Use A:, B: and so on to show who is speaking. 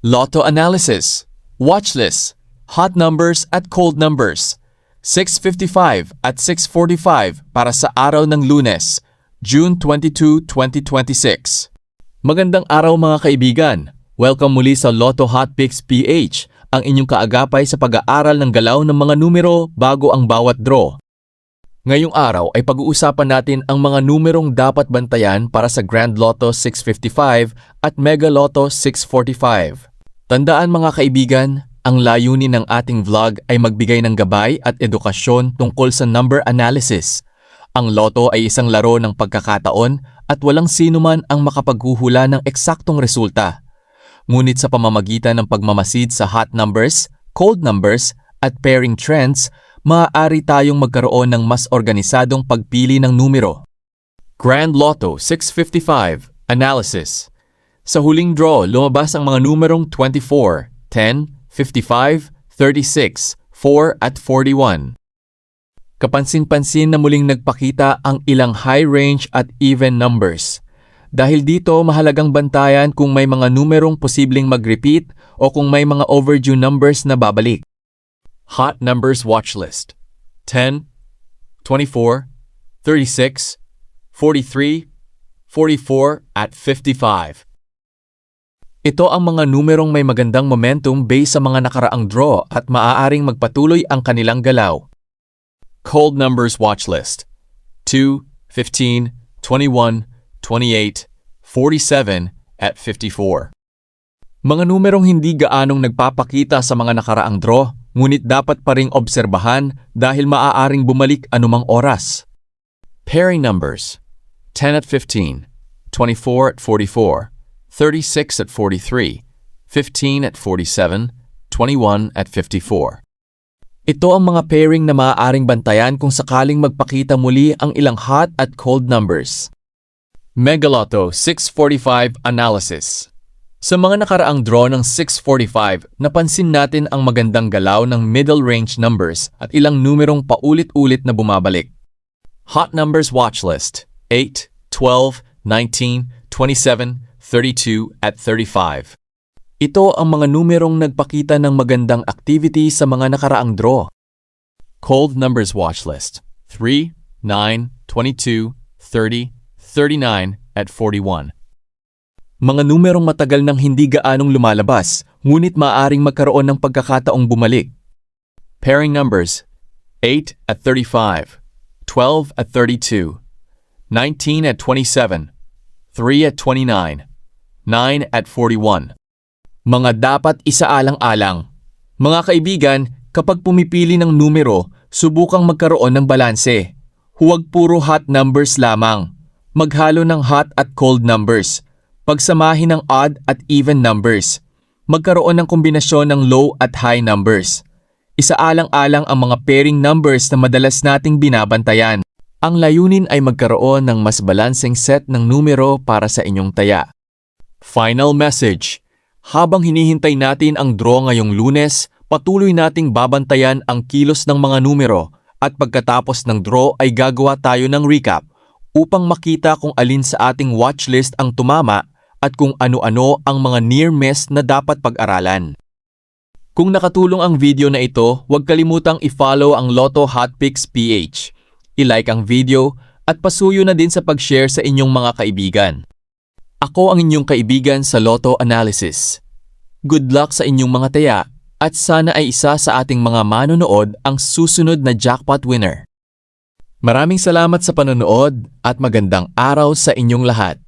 A: Lotto analysis, watch list, hot numbers at cold numbers. 6:55 at 6:45 para sa araw ng Lunes, June 22, 2026. Magandang araw mga kaibigan. Welcome muli sa Lotto Hot Picks PH, ang inyong kaagapay sa pag-aaral ng galaw ng mga numero bago ang bawat draw. Ngayong araw ay pag-uusapan natin ang mga numerong dapat bantayan para sa Grand Lotto 655 at Mega Lotto 645. Tandaan mga kaibigan, ang layunin ng ating vlog ay magbigay ng gabay at edukasyon tungkol sa number analysis. Ang Lotto ay isang laro ng pagkakataon at walang sino man ang makapaghuhula ng eksaktong resulta. Ngunit sa pamamagitan ng pagmamasid sa hot numbers, cold numbers at pairing trends, maaari tayong magkaroon ng mas organisadong pagpili ng numero. Grand Lotto 655 Analysis. Sa huling draw, lumabas ang mga numerong 24, 10, 55, 36, 4 at 41. Kapansin-pansin na muling nagpakita ang ilang high range at even numbers. Dahil dito, mahalagang bantayan kung may mga numerong posibleng mag-repeat o kung may mga overdue numbers na babalik. Hot numbers watch list: 10, 24, 36, 43, 44 at 55. Ito ang mga numerong may magandang momentum based sa mga nakaraang draw at maaaring magpatuloy ang kanilang galaw. Cold numbers watch list: 2, 15, 21, 28, 47 at 54. Mga numerong hindi gaanong nagpapakita sa mga nakaraang draw, ngunit dapat pa ring obserbahan dahil maaaring bumalik anumang oras. Pairing numbers: 10 at 15, 24 at 44, 36 at 43, 15 at 47, 21 at 54. Ito ang mga pairing na maaaring bantayan kung sakaling magpakita muli ang ilang hot at cold numbers. Mega Lotto 645 Analysis. Sa mga nakaraang draw ng 645, napansin natin ang magandang galaw ng middle range numbers at ilang numerong paulit-ulit na bumabalik. Hot numbers watch list: 8, 12, 19, 27, 32 at 35. Ito ang mga numerong nagpakita ng magandang activity sa mga nakaraang draw. Cold numbers watch list: 3, 9, 22, 30, 39 at 41. Mga numerong matagal nang hindi gaanong lumalabas, ngunit maaaring magkaroon ng pagkakataong bumalik. Pairing numbers: 8 at 35, 12 at 32, 19 at 27, 3 at 29, 9 at 41. Mga dapat isaalang-alang. Mga kaibigan, kapag pumipili ng numero, subukang magkaroon ng balanse. Huwag puro hot numbers lamang. Maghalo ng hot at cold numbers. Pagsamahin ng odd at even numbers. Magkaroon ng kombinasyon ng low at high numbers. Isaalang-alang ang mga pairing numbers na madalas nating binabantayan. Ang layunin ay magkaroon ng mas balanseng set ng numero para sa inyong taya. Final message: habang hinihintay natin ang draw ngayong Lunes, patuloy nating babantayan ang kilos ng mga numero at pagkatapos ng draw ay gagawa tayo ng recap upang makita kung alin sa ating watchlist ang tumama at kung ano-ano ang mga near miss na dapat pag-aralan. Kung nakatulong ang video na ito, huwag kalimutang i-follow ang Lotto Hot Picks PH. I-like ang video at pasuyo na din sa pag-share sa inyong mga kaibigan. Ako ang inyong kaibigan sa Lotto Analysis. Good luck sa inyong mga taya at sana ay isa sa ating mga manonood ang susunod na jackpot winner. Maraming salamat sa panonood at magandang araw sa inyong lahat.